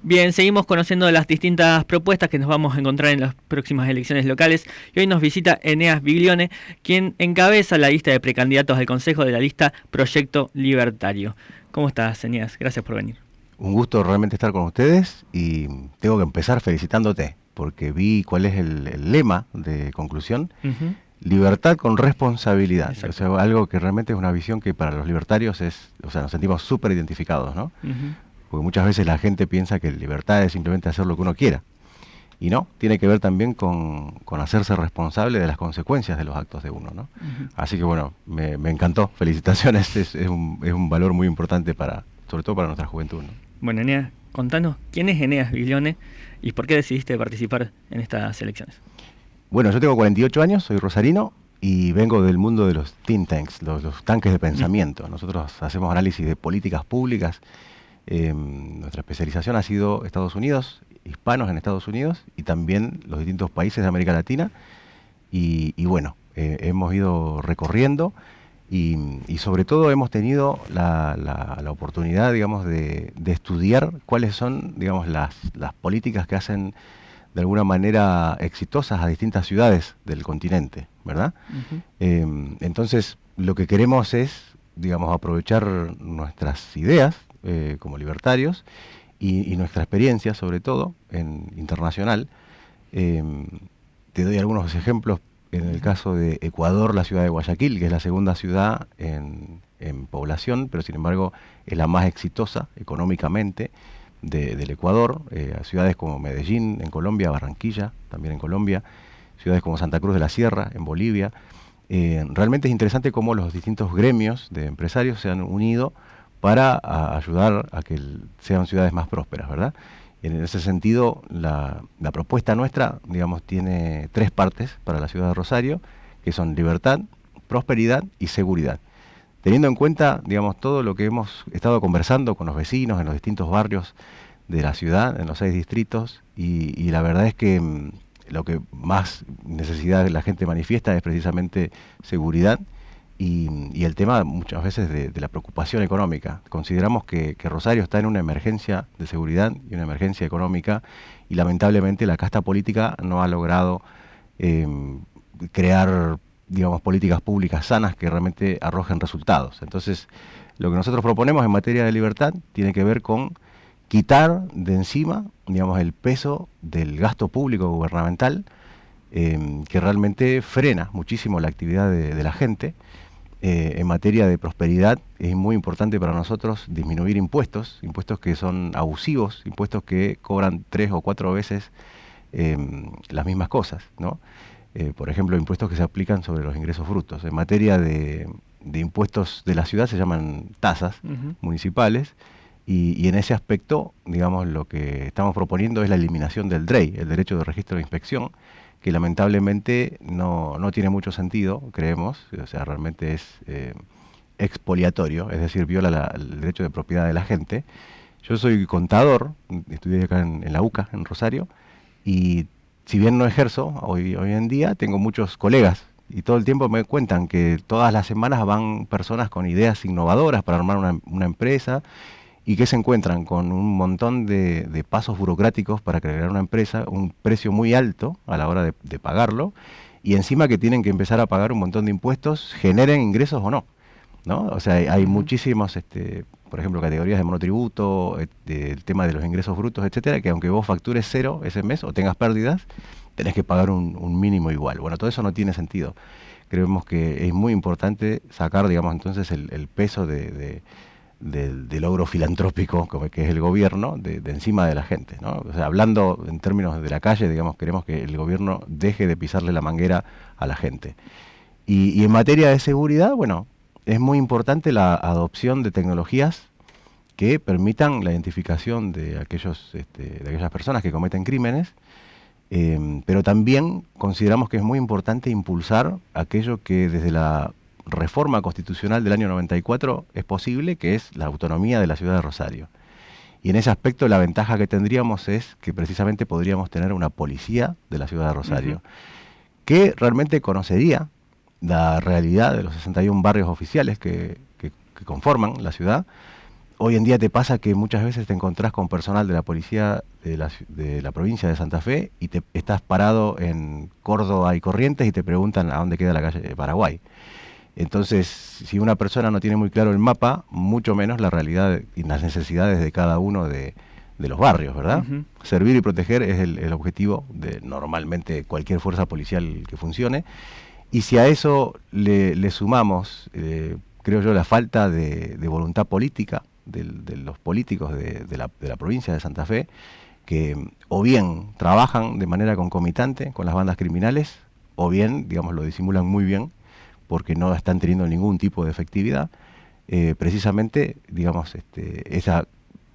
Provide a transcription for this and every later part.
Bien, seguimos conociendo las distintas propuestas que nos vamos a encontrar en las próximas elecciones locales y hoy nos visita Eneas Biglione, quien encabeza la lista de precandidatos al Consejo de la lista Proyecto Libertario. ¿Cómo estás, Eneas? Gracias por venir. Un gusto realmente estar con ustedes y tengo que empezar felicitándote porque vi cuál es el lema de conclusión. Uh-huh. Libertad con responsabilidad. Exacto. O sea, algo que realmente es una visión que para los libertarios es, o sea, nos sentimos súper identificados, ¿no? Uh-huh. Porque muchas veces la gente piensa que libertad es simplemente hacer lo que uno quiera. Y no, tiene que ver también con hacerse responsable de las consecuencias de los actos de uno, ¿no? Uh-huh. Así que bueno, me encantó. Felicitaciones, es un valor muy importante sobre todo para nuestra juventud, ¿no? Bueno, Eneas, contanos, ¿quién es Eneas Biglione y por qué decidiste participar en estas elecciones? Bueno, yo tengo 48 años, soy rosarino y vengo del mundo de los think tanks, los tanques de pensamiento. Nosotros hacemos análisis de políticas públicas. Nuestra especialización ha sido Estados Unidos, hispanos en Estados Unidos y también los distintos países de América Latina. Y bueno, hemos ido recorriendo y sobre todo hemos tenido la oportunidad, digamos, de estudiar cuáles son, digamos, las políticas que hacen de alguna manera exitosas a distintas ciudades del continente, ¿verdad? Uh-huh. Entonces, lo que queremos es, digamos, aprovechar nuestras ideas como libertarios y nuestra experiencia, sobre todo, internacional. Te doy algunos ejemplos. En el caso de Ecuador, la ciudad de Guayaquil, que es la segunda ciudad en población, pero sin embargo es la más exitosa económicamente del Ecuador. Ciudades como Medellín en Colombia, Barranquilla también en Colombia, ciudades como Santa Cruz de la Sierra en Bolivia. Realmente es interesante cómo los distintos gremios de empresarios se han unido para ayudar a que sean ciudades más prósperas, ¿verdad? En ese sentido, la propuesta nuestra, digamos, tiene 3 partes para la ciudad de Rosario, que son libertad, prosperidad y seguridad. Teniendo en cuenta, digamos, todo lo que hemos estado conversando con los vecinos en los distintos barrios de la ciudad, en los 6 distritos, y la verdad es que lo que más necesidad la gente manifiesta es precisamente seguridad y el tema muchas veces de la preocupación económica. Consideramos que Rosario está en una emergencia de seguridad y una emergencia económica y lamentablemente la casta política no ha logrado crear, digamos, políticas públicas sanas que realmente arrojen resultados. Entonces, lo que nosotros proponemos en materia de libertad tiene que ver con quitar de encima, digamos, el peso del gasto público gubernamental que realmente frena muchísimo la actividad de la gente. En materia de prosperidad es muy importante para nosotros disminuir impuestos que son abusivos, impuestos que cobran 3 o 4 veces las mismas cosas, ¿no? Por ejemplo, impuestos que se aplican sobre los ingresos brutos. En materia de impuestos de la ciudad se llaman tasas uh-huh. municipales y en ese aspecto, digamos, lo que estamos proponiendo es la eliminación del DREI, el derecho de registro de inspección, que lamentablemente no tiene mucho sentido, creemos, o sea, realmente es expoliatorio, es decir, viola el derecho de propiedad de la gente. Yo soy contador, estudié acá en la UCA, en Rosario, y si bien no ejerzo hoy en día, tengo muchos colegas, y todo el tiempo me cuentan que todas las semanas van personas con ideas innovadoras para armar una empresa, y que se encuentran con un montón de pasos burocráticos para crear una empresa, un precio muy alto a la hora de pagarlo, y encima que tienen que empezar a pagar un montón de impuestos, generen ingresos o no, ¿no? O sea, hay muchísimos, por ejemplo, categorías de monotributo, el tema de los ingresos brutos, etcétera, que aunque vos factures 0 ese mes o tengas pérdidas, tenés que pagar un mínimo igual. Bueno, todo eso no tiene sentido. Creemos que es muy importante sacar, digamos, entonces el peso del logro filantrópico que es el gobierno de encima de la gente, ¿no? O sea, hablando en términos de la calle, digamos, queremos que el gobierno deje de pisarle la manguera a la gente. Y en materia de seguridad, bueno, es muy importante la adopción de tecnologías que permitan la identificación de aquellas personas que cometen crímenes, pero también consideramos que es muy importante impulsar aquello que desde la reforma constitucional del año 94 es posible, que es la autonomía de la ciudad de Rosario. Y en ese aspecto la ventaja que tendríamos es que precisamente podríamos tener una policía de la ciudad de Rosario, uh-huh. que realmente conocería la realidad de los 61 barrios oficiales que conforman la ciudad hoy en día te pasa que muchas veces te encontrás con personal de la policía de la provincia de Santa Fe y te estás parado en Córdoba y Corrientes y te preguntan a dónde queda la calle de Paraguay. Entonces, si una persona no tiene muy claro el mapa, mucho menos la realidad y las necesidades de cada uno de los barrios, ¿verdad? Ujú. Servir y proteger es el objetivo de normalmente cualquier fuerza policial que funcione. Y si a eso le sumamos, creo yo, la falta de voluntad política de los políticos de la provincia de Santa Fe, que o bien trabajan de manera concomitante con las bandas criminales, o bien, digamos, lo disimulan muy bien, porque no están teniendo ningún tipo de efectividad, precisamente, digamos, esa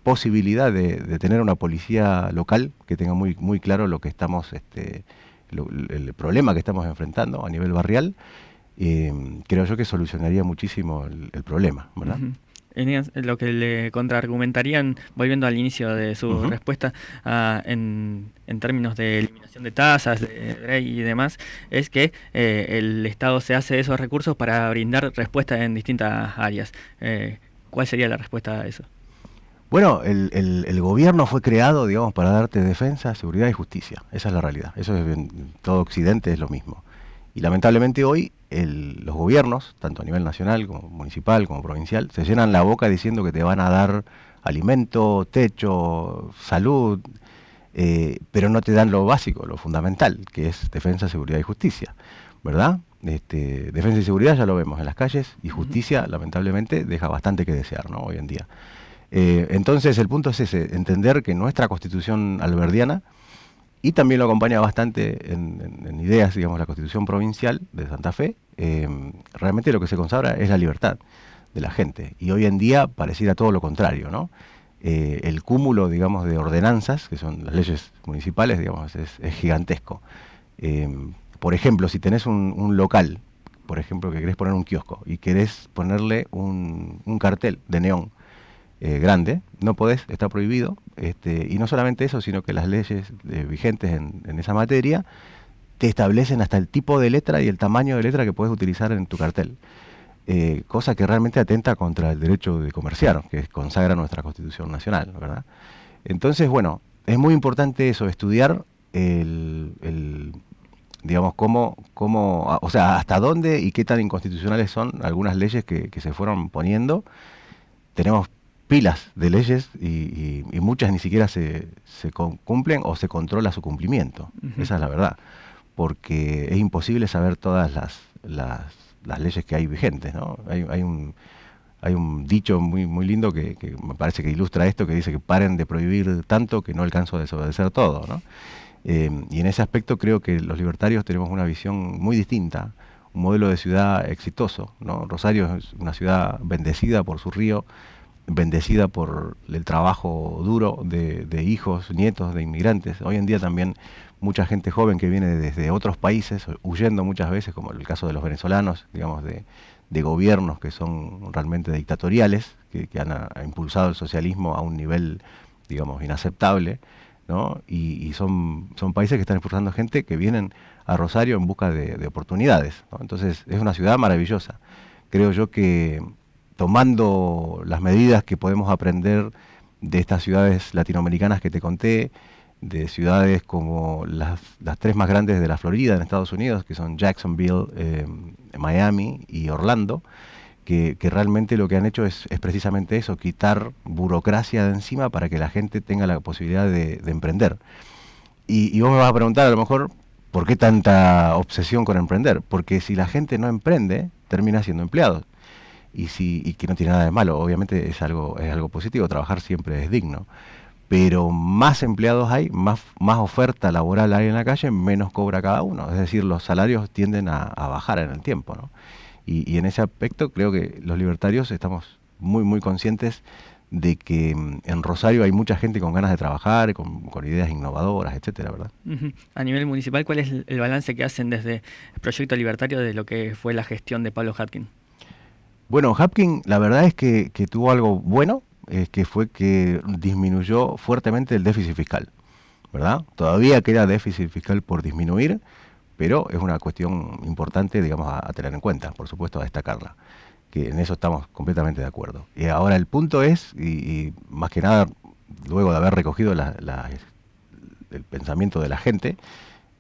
posibilidad de tener una policía local que tenga muy, muy claro lo que estamos, el problema que estamos enfrentando a nivel barrial, creo yo que solucionaría muchísimo el problema, ¿verdad? Ujú. Eneas, lo que le contraargumentarían, volviendo al inicio de su respuesta, en términos de eliminación de tasas, de ley y demás, es que el Estado se hace de esos recursos para brindar respuesta en distintas áreas. ¿Cuál sería la respuesta a eso? Bueno, el gobierno fue creado, digamos, para darte defensa, seguridad y justicia. Esa es la realidad. Eso es en todo Occidente es lo mismo. Y lamentablemente hoy los gobiernos, tanto a nivel nacional como municipal como provincial, se llenan la boca diciendo que te van a dar alimento, techo, salud, pero no te dan lo básico, lo fundamental, que es defensa, seguridad y justicia, ¿verdad? Defensa y seguridad ya lo vemos en las calles, y justicia, lamentablemente, deja bastante que desear, ¿no? Hoy en día. Entonces el punto es ese, entender que nuestra constitución alberdiana, y también lo acompaña bastante en ideas, digamos, la Constitución Provincial de Santa Fe, realmente lo que se consagra es la libertad de la gente. Y hoy en día pareciera todo lo contrario, ¿no? El cúmulo, digamos, de ordenanzas, que son las leyes municipales, digamos, es gigantesco. Por ejemplo, si tenés un local, por ejemplo, que querés poner un kiosco y querés ponerle un cartel de neón, grande, no podés, está prohibido, y no solamente eso, sino que las leyes vigentes en esa materia te establecen hasta el tipo de letra y el tamaño de letra que puedes utilizar en tu cartel, cosa que realmente atenta contra el derecho de comerciar, que consagra nuestra Constitución Nacional, ¿verdad? Entonces, bueno, es muy importante eso, estudiar digamos, o sea, hasta dónde y qué tan inconstitucionales son algunas leyes que se fueron poniendo. Tenemos pilas de leyes y muchas ni siquiera se cumplen o se controla su cumplimiento. Esa es la verdad, porque es imposible saber todas las leyes que hay vigentes, ¿no? Hay un dicho muy, muy lindo que me parece que ilustra esto, que dice que paren de prohibir tanto que no alcanzo a desobedecer todo, ¿no? Y en ese aspecto creo que los libertarios tenemos una visión muy distinta, un modelo de ciudad exitoso, ¿no? Rosario es una ciudad bendecida por su río, bendecida por el trabajo duro de hijos, nietos de inmigrantes. Hoy en día también mucha gente joven que viene desde otros países, huyendo muchas veces, como el caso de los venezolanos, digamos, de gobiernos que son realmente dictatoriales, que han impulsado el socialismo a un nivel, digamos, inaceptable, ¿no? Y son países que están expulsando gente que vienen a Rosario en busca de oportunidades, ¿no? Entonces es una ciudad maravillosa. Creo yo que tomando las medidas que podemos aprender de estas ciudades latinoamericanas que te conté, de ciudades como las tres más grandes de la Florida en Estados Unidos, que son Jacksonville, Miami y Orlando, que realmente lo que han hecho es precisamente eso, quitar burocracia de encima para que la gente tenga la posibilidad de emprender. Y vos me vas a preguntar a lo mejor, ¿por qué tanta obsesión con emprender? Porque si la gente no emprende, termina siendo empleado. Y que no tiene nada de malo, obviamente es algo positivo, trabajar siempre es digno, pero más empleados hay, más oferta laboral hay en la calle, menos cobra cada uno, es decir, los salarios tienden a bajar en el tiempo, ¿no? Y en ese aspecto creo que los libertarios estamos muy, muy conscientes de que en Rosario hay mucha gente con ganas de trabajar, con ideas innovadoras, etcétera, ¿verdad? A nivel municipal, ¿cuál es el balance que hacen desde el Proyecto Libertario de lo que fue la gestión de Pablo Hatkin? Bueno, Hatkin, la verdad es que tuvo algo bueno, que fue que disminuyó fuertemente el déficit fiscal, ¿verdad? Todavía queda déficit fiscal por disminuir, pero es una cuestión importante, digamos, a tener en cuenta, por supuesto, a destacarla. que en eso estamos completamente de acuerdo. Y ahora el punto es, y más que nada, luego de haber recogido el pensamiento de la gente,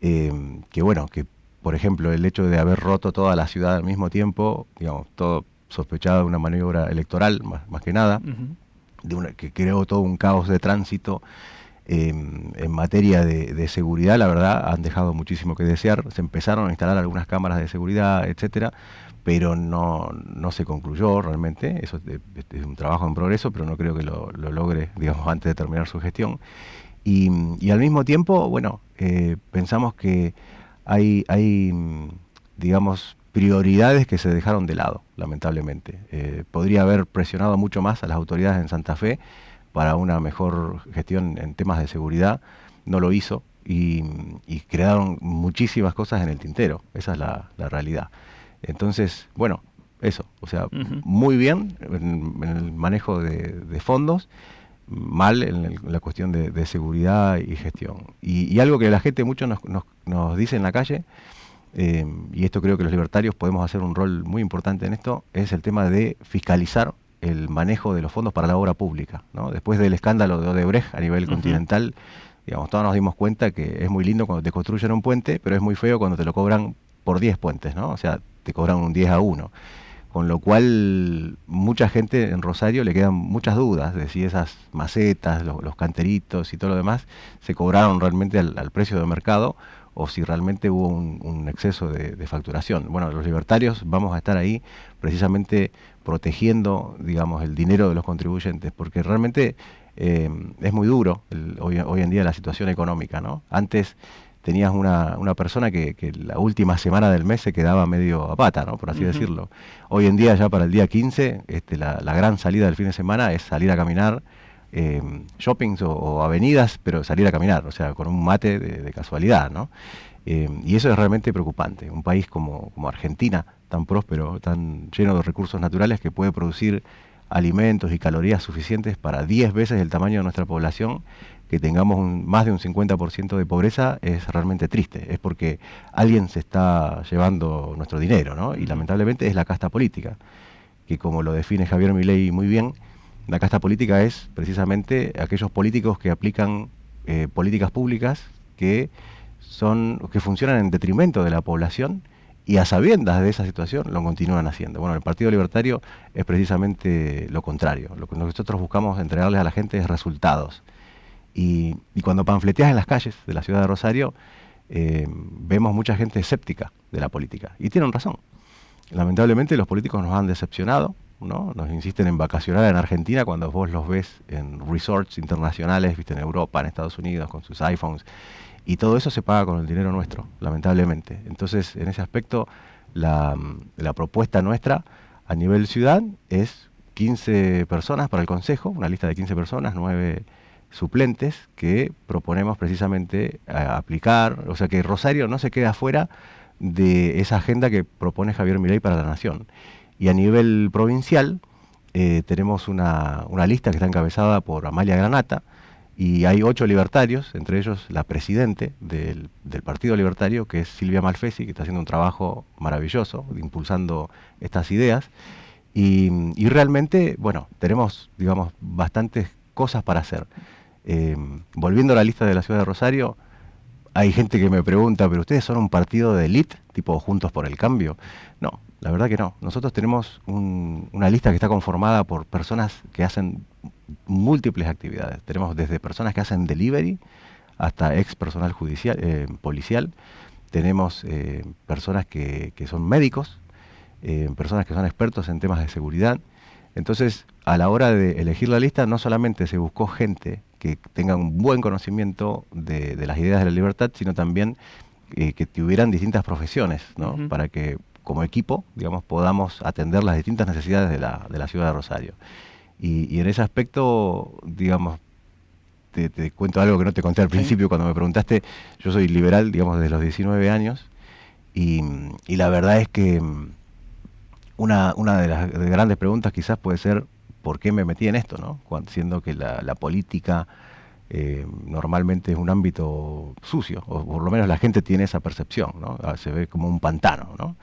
que bueno, que por ejemplo el hecho de haber roto toda la ciudad al mismo tiempo, digamos, todo sospechado de una maniobra electoral, más que nada, que creó todo un caos de tránsito. En materia de seguridad, la verdad, han dejado muchísimo que desear. Se empezaron a instalar algunas cámaras de seguridad, etcétera, pero no se concluyó realmente. Eso es un trabajo en progreso, pero no creo que lo logre, digamos, antes de terminar su gestión. Y al mismo tiempo, bueno, pensamos que hay, digamos, prioridades que se dejaron de lado, lamentablemente. Podría haber presionado mucho más a las autoridades en Santa Fe para una mejor gestión en temas de seguridad, no lo hizo y quedaron muchísimas cosas en el tintero, esa es la realidad. Entonces, bueno, eso, o sea, muy bien en el manejo de fondos, mal en la cuestión de seguridad y gestión. Y algo que la gente mucho nos dice en la calle, y esto creo que los libertarios podemos hacer un rol muy importante en esto, es el tema de fiscalizar el manejo de los fondos para la obra pública, ¿no? Después del escándalo de Odebrecht a nivel continental, digamos, todos nos dimos cuenta que es muy lindo cuando te construyen un puente, pero es muy feo cuando te lo cobran por 10 puentes, ¿no? O sea, te cobran un 10-1. Con lo cual, mucha gente en Rosario le quedan muchas dudas de si esas macetas, los canteritos y todo lo demás se cobraron realmente al precio de mercado o si realmente hubo un exceso de facturación. Bueno, los libertarios vamos a estar ahí precisamente protegiendo, digamos, el dinero de los contribuyentes, porque realmente es muy duro hoy en día la situación económica, ¿no? Antes tenías una persona que la última semana del mes se quedaba medio a pata, ¿no? Por así decirlo. Hoy en día, ya para el día 15, la gran salida del fin de semana es salir a caminar, shoppings o avenidas, pero salir a caminar, o sea, con un mate de casualidad, ¿no? Y eso es realmente preocupante. Un país como Argentina, tan próspero, tan lleno de recursos naturales, que puede producir alimentos y calorías suficientes para 10 veces el tamaño de nuestra población, que tengamos más de un 50% de pobreza, es realmente triste. Es porque alguien se está llevando nuestro dinero, ¿no? Y lamentablemente es la casta política, que como lo define Javier Milei muy bien, la casta política es precisamente aquellos políticos que aplican políticas públicas que funcionan en detrimento de la población y a sabiendas de esa situación lo continúan haciendo. Bueno, el Partido Libertario es precisamente lo contrario. Lo que nosotros buscamos entregarles a la gente es resultados. Y cuando panfleteas en las calles de la ciudad de Rosario, vemos mucha gente escéptica de la política. Y tienen razón. Lamentablemente los políticos nos han decepcionado, ¿no? Nos insisten en vacacionar en Argentina cuando vos los ves en resorts internacionales, viste, en Europa, en Estados Unidos, con sus iPhones. Y todo eso se paga con el dinero nuestro, lamentablemente. Entonces, en ese aspecto, la propuesta nuestra a nivel ciudad es 15 personas para el Consejo, una lista de 15 personas, 9 suplentes, que proponemos precisamente aplicar, o sea, que Rosario no se quede afuera de esa agenda que propone Javier Milei para la Nación. Y a nivel provincial, tenemos una lista que está encabezada por Amalia Granata, y hay 8 libertarios, entre ellos la presidente del Partido Libertario, que es Silvia Malfesi, que está haciendo un trabajo maravilloso, impulsando estas ideas. Y realmente, bueno, tenemos, digamos, bastantes cosas para hacer. Volviendo a la lista de la ciudad de Rosario, hay gente que me pregunta, ¿pero ustedes son un partido de élite, tipo Juntos por el Cambio? No, la verdad que no. Nosotros tenemos una lista que está conformada por personas que hacen múltiples actividades. Tenemos desde personas que hacen delivery hasta ex personal judicial, policial. Tenemos personas que son médicos, personas que son expertos en temas de seguridad. Entonces, a la hora de elegir la lista, no solamente se buscó gente que tenga un buen conocimiento de las ideas de la libertad, sino también que tuvieran distintas profesiones, ¿no? Para que como equipo, digamos, podamos atender las distintas necesidades de la ciudad de Rosario. Y en ese aspecto, digamos, te cuento algo que no te conté al principio cuando me preguntaste. Yo soy liberal, digamos, desde los 19 años, y la verdad es que una de las grandes preguntas quizás puede ser ¿por qué me metí en esto, ¿no? Siendo que la política normalmente es un ámbito sucio, o por lo menos la gente tiene esa percepción, ¿no? Se ve como un pantano, ¿no?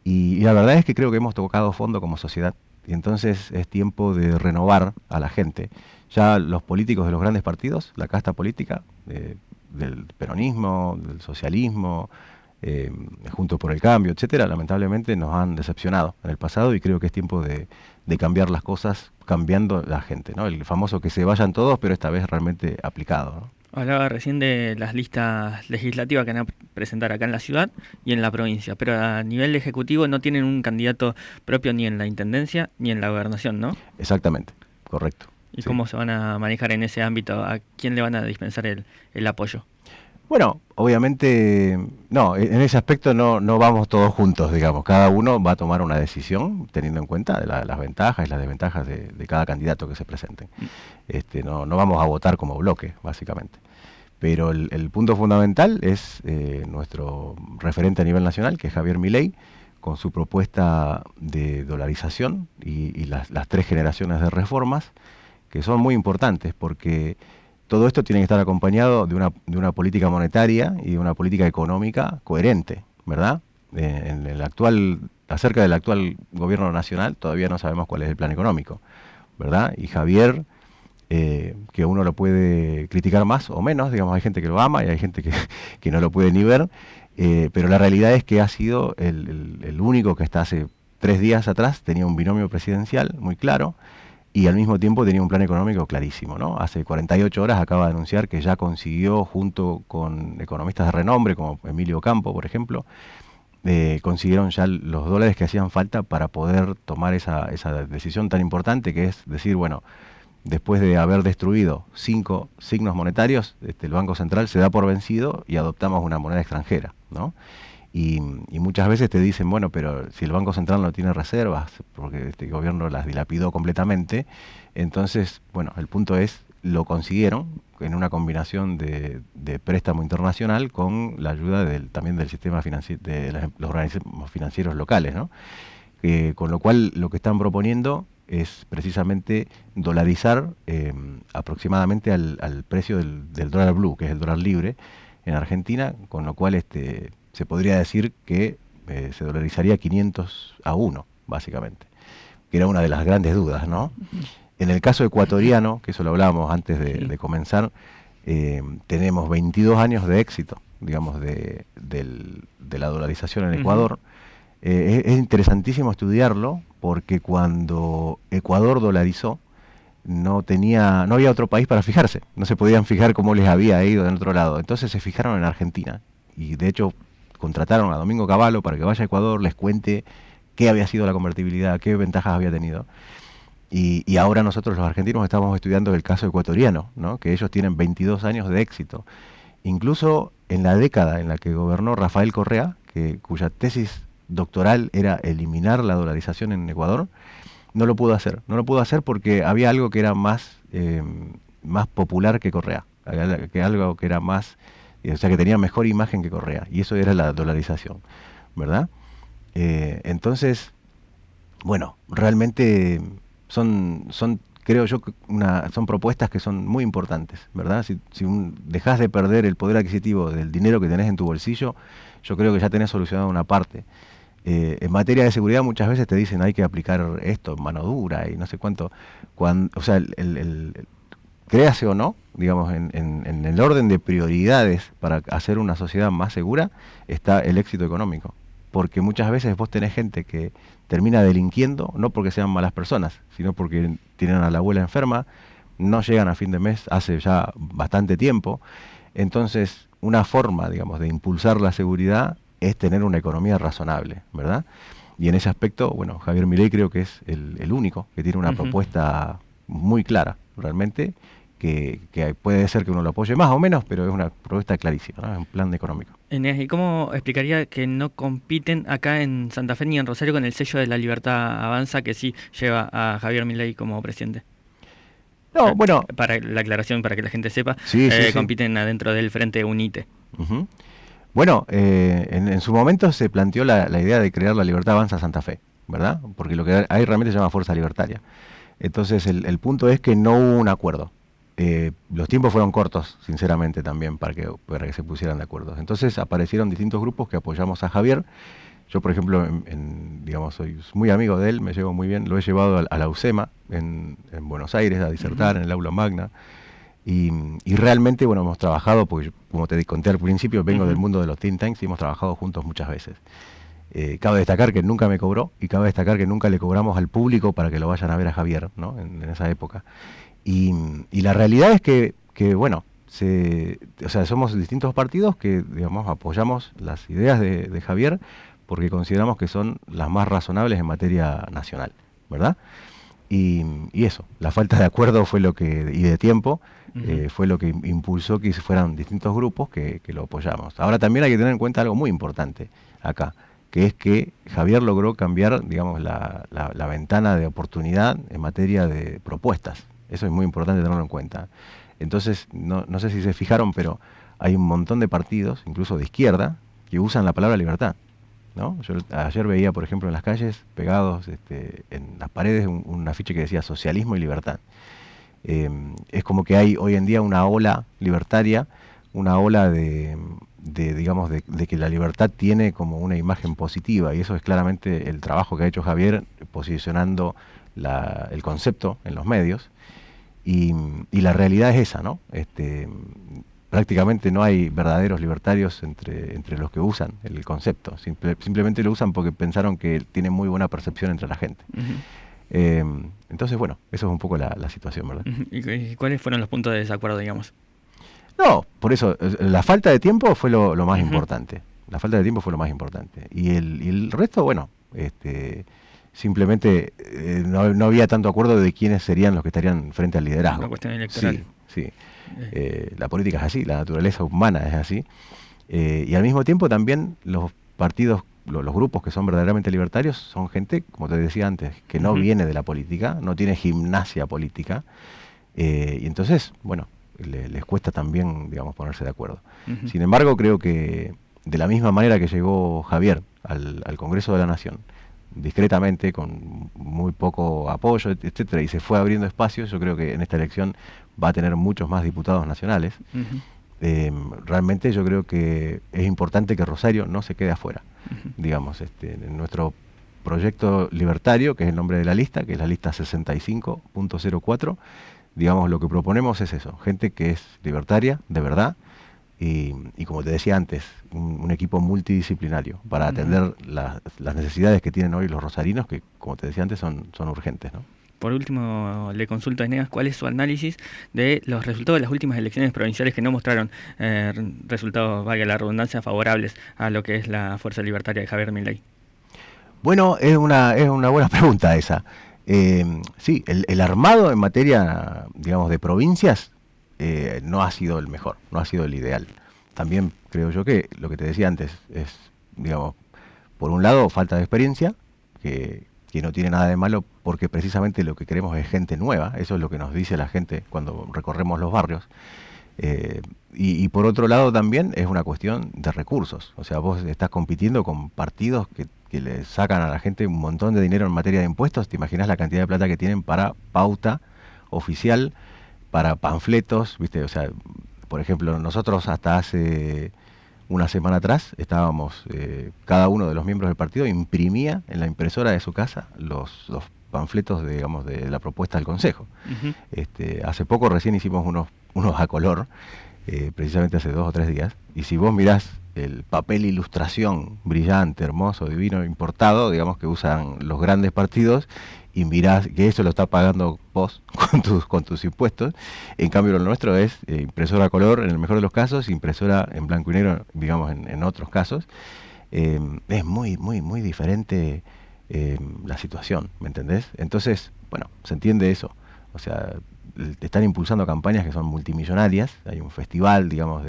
Y la verdad es que creo que hemos tocado fondo como sociedad. Y entonces es tiempo de renovar a la gente. Ya los políticos de los grandes partidos, la casta política, del peronismo, del socialismo, Juntos por el Cambio, etcétera, lamentablemente nos han decepcionado en el pasado y creo que es tiempo de cambiar las cosas cambiando la gente, ¿no? El famoso que se vayan todos, pero esta vez realmente aplicado, ¿no? Hablaba recién de las listas legislativas que van a presentar acá en la ciudad y en la provincia, pero a nivel ejecutivo no tienen un candidato propio ni en la intendencia ni en la gobernación, ¿no? Exactamente, correcto. ¿Y Sí. cómo se van a manejar en ese ámbito? ¿A quién le van a dispensar el apoyo? Bueno, obviamente, no, en ese aspecto no vamos todos juntos, digamos. Cada uno va a tomar una decisión teniendo en cuenta las ventajas y las desventajas de cada candidato que se presente. No vamos a votar como bloque, básicamente. Pero el punto fundamental es nuestro referente a nivel nacional, que es Javier Milei, con su propuesta de dolarización y las 3 generaciones de reformas, que son muy importantes porque todo esto tiene que estar acompañado de una política monetaria y de una política económica coherente, ¿verdad? En el acerca del actual gobierno nacional todavía no sabemos cuál es el plan económico, ¿verdad? Y Javier, que uno lo puede criticar más o menos, digamos, hay gente que lo ama y hay gente que no lo puede ni ver, pero la realidad es que ha sido el único que hasta hace 3 días atrás tenía un binomio presidencial muy claro, y al mismo tiempo tenía un plan económico clarísimo, ¿no? Hace 48 horas acaba de anunciar que ya consiguió, junto con economistas de renombre, como Emilio Campo, por ejemplo, consiguieron ya los dólares que hacían falta para poder tomar esa decisión tan importante, que es decir, bueno, después de haber destruido 5 signos monetarios, el Banco Central se da por vencido y adoptamos una moneda extranjera, ¿no? Y muchas veces te dicen, bueno, pero si el Banco Central no tiene reservas, porque este gobierno las dilapidó completamente, entonces, bueno, el punto es, lo consiguieron en una combinación de préstamo internacional con la ayuda también del sistema financiero, los organismos financieros locales, ¿no? Con lo cual, lo que están proponiendo es precisamente dolarizar aproximadamente al precio del dólar blue, que es el dólar libre, en Argentina, con lo cual se podría decir que se dolarizaría 500-1, básicamente, que era una de las grandes dudas, ¿no? En el caso ecuatoriano, que eso lo hablábamos antes de comenzar, tenemos 22 años de éxito, digamos, de la dolarización en Ecuador. Es interesantísimo estudiarlo, porque cuando Ecuador dolarizó, no había otro país para fijarse, no se podían fijar cómo les había ido del otro lado, entonces se fijaron en Argentina, y de hecho contrataron a Domingo Cavallo para que vaya a Ecuador, les cuente qué había sido la convertibilidad, qué ventajas había tenido. Y ahora nosotros los argentinos estamos estudiando el caso ecuatoriano, ¿no? Que ellos tienen 22 años de éxito. Incluso en la década en la que gobernó Rafael Correa, cuya tesis doctoral era eliminar la dolarización en Ecuador, no lo pudo hacer. No lo pudo hacer porque había algo que era más popular que Correa, algo que era más... O sea, que tenía mejor imagen que Correa, y eso era la dolarización, ¿verdad? Entonces, bueno, realmente son creo yo, son propuestas que son muy importantes, ¿verdad? Si dejás de perder el poder adquisitivo del dinero que tenés en tu bolsillo, yo creo que ya tenés solucionado una parte. En materia de seguridad muchas veces te dicen hay que aplicar esto, mano dura y no sé cuánto. O sea, créase o no, digamos, en el orden de prioridades para hacer una sociedad más segura está el éxito económico. Porque muchas veces vos tenés gente que termina delinquiendo, no porque sean malas personas, sino porque tienen a la abuela enferma, no llegan a fin de mes hace ya bastante tiempo. Entonces, una forma, digamos, de impulsar la seguridad es tener una economía razonable, ¿verdad? Y en ese aspecto, bueno, Javier Milei creo que es el único que tiene una propuesta muy clara, realmente, que puede ser que uno lo apoye más o menos, pero es una propuesta clarísima, ¿no? Es un plan económico. Eneas, ¿y cómo explicaría que no compiten acá en Santa Fe ni en Rosario con el sello de La Libertad Avanza, que sí lleva a Javier Milei como presidente? No, bueno... Para la aclaración, para que la gente sepa, sí. compiten adentro del Frente UNITE. Bueno, en su momento se planteó la idea de crear La Libertad Avanza Santa Fe, ¿verdad? Porque lo que hay realmente se llama Fuerza Libertaria. Entonces el punto es que no hubo un acuerdo. Los tiempos fueron cortos, sinceramente, también para que se pusieran de acuerdo. Entonces aparecieron distintos grupos que apoyamos a Javier. Yo, por ejemplo, digamos, soy muy amigo de él, me llevo muy bien, lo he llevado a la UCEMA en Buenos Aires a disertar en el aula magna. Y realmente, bueno, hemos trabajado, porque como te conté al principio, vengo del mundo de los think tanks y hemos trabajado juntos muchas veces. Cabe destacar que nunca me cobró y cabe destacar que nunca le cobramos al público para que lo vayan a ver a Javier, ¿no? En esa época. Y la realidad es que bueno, o sea, somos distintos partidos que, digamos, apoyamos las ideas de Javier porque consideramos que son las más razonables en materia nacional, ¿verdad? Y eso, la falta de acuerdo fue lo que, y de tiempo, fue lo que impulsó que fueran distintos grupos que lo apoyamos. Ahora también hay que tener en cuenta algo muy importante acá, que es que Javier logró cambiar, digamos, la ventana de oportunidad en materia de propuestas. Eso es muy importante tenerlo en cuenta. Entonces, no sé si se fijaron, pero hay un montón de partidos, incluso de izquierda, que usan la palabra libertad, ¿no? Yo ayer veía, por ejemplo, en las calles, pegados en las paredes, un afiche que decía socialismo y libertad. Es como que hay hoy en día una ola libertaria, una ola digamos, de que la libertad tiene como una imagen positiva, y eso es claramente el trabajo que ha hecho Javier posicionando el concepto en los medios, y la realidad es esa, ¿no? Prácticamente no hay verdaderos libertarios entre los que usan el concepto, simplemente lo usan porque pensaron que tiene muy buena percepción entre la gente. Entonces, bueno, eso es un poco la situación, ¿verdad? ¿Y cuáles fueron los puntos de desacuerdo, digamos? No, por eso, la falta de tiempo fue lo más importante. La falta de tiempo fue lo más importante. Y el resto, bueno, simplemente no había tanto acuerdo de quiénes serían los que estarían frente al liderazgo. Una cuestión electoral. Sí. La política es así, la naturaleza humana es así. Y al mismo tiempo también los partidos, los grupos que son verdaderamente libertarios son gente, como te decía antes, que no viene de la política, no tiene gimnasia política, y entonces, bueno, les cuesta también, digamos, ponerse de acuerdo. Sin embargo, creo que de la misma manera que llegó Javier al Congreso de la Nación, discretamente, con muy poco apoyo, etcétera, y se fue abriendo espacios, yo creo que en esta elección va a tener muchos más diputados nacionales. Realmente yo creo que es importante que Rosario no se quede afuera. Digamos, en nuestro proyecto libertario, que es el nombre de la lista, que es la lista 65.04, digamos, lo que proponemos es eso, gente que es libertaria, de verdad, y como te decía antes, un equipo multidisciplinario para atender las necesidades que tienen hoy los rosarinos, que, como te decía antes, son urgentes, ¿no? Por último, le consulto a Eneas cuál es su análisis de los resultados de las últimas elecciones provinciales que no mostraron resultados, valga la redundancia, favorables a lo que es la fuerza libertaria de Javier Milei. Bueno, es una buena pregunta esa. Sí, el armado en materia, digamos, de provincias no ha sido el mejor, no ha sido el ideal. También creo yo que lo que te decía antes es, digamos, por un lado, falta de experiencia, que no tiene nada de malo, porque precisamente lo que queremos es gente nueva, eso es lo que nos dice la gente cuando recorremos los barrios. Y por otro lado también es una cuestión de recursos, o sea, vos estás compitiendo con partidos que le sacan a la gente un montón de dinero en materia de impuestos. Te imaginas la cantidad de plata que tienen para pauta oficial, para panfletos, ¿viste? O sea, por ejemplo, nosotros hasta hace una semana atrás estábamos, cada uno de los miembros del partido imprimía en la impresora de su casa los panfletos, digamos, de la propuesta del Consejo. Hace poco recién hicimos unos a color, precisamente hace 2 o 3 días, y si vos mirás el papel ilustración brillante, hermoso, divino, importado, digamos, que usan los grandes partidos, y mirás que eso lo está pagando vos con tus impuestos. En cambio, lo nuestro es impresora a color en el mejor de los casos, impresora en blanco y negro, digamos, en otros casos. Es muy, muy, muy diferente la situación, ¿me entendés? Entonces, bueno, se entiende eso. O sea, están impulsando campañas que son multimillonarias, hay un festival, digamos,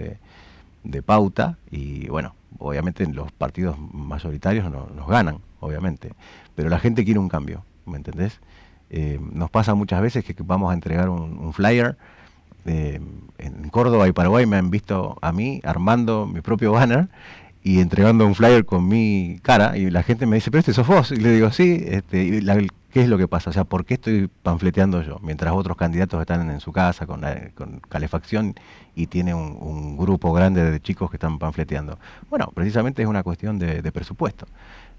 de pauta, y bueno, obviamente los partidos mayoritarios nos ganan, obviamente, pero la gente quiere un cambio, ¿me entendés? Nos pasa muchas veces que vamos a entregar un flyer. En Córdoba y Paraguay me han visto a mí armando mi propio banner y entregando un flyer con mi cara, y la gente me dice, pero sos vos, y le digo, sí, ¿qué es lo que pasa? O sea, ¿por qué estoy panfleteando yo? Mientras otros candidatos están en su casa con calefacción y tiene un grupo grande de chicos que están panfleteando. Bueno, precisamente es una cuestión de presupuesto.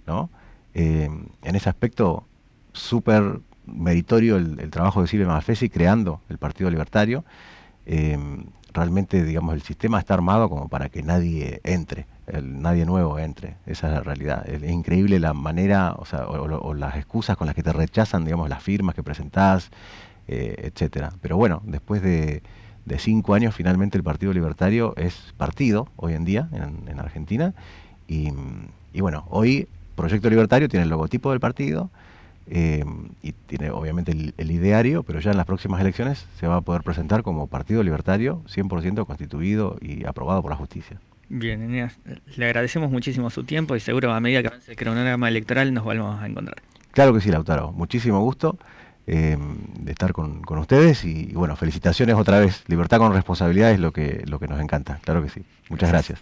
¿no? En ese aspecto, súper meritorio el trabajo de Silvia Malfesi creando el Partido Libertario. Realmente, digamos, el sistema está armado como para que nadie entre, nadie nuevo entre. Esa es la realidad. Es increíble la manera, o sea, o las excusas con las que te rechazan, digamos, las firmas que presentás, etcétera. Pero bueno, después de 5 años, finalmente el Partido Libertario es partido hoy en día en Argentina. Y bueno, hoy Proyecto Libertario tiene el logotipo del partido, y tiene obviamente el ideario, pero ya en las próximas elecciones se va a poder presentar como Partido Libertario 100% constituido y aprobado por la justicia. Bien, Eneas, le agradecemos muchísimo su tiempo y seguro a medida que avance el cronograma electoral nos volvamos a encontrar. Claro que sí, Lautaro. Muchísimo gusto de estar con ustedes y bueno, felicitaciones otra vez. Libertad con responsabilidad es lo que nos encanta. Claro que sí. Muchas gracias.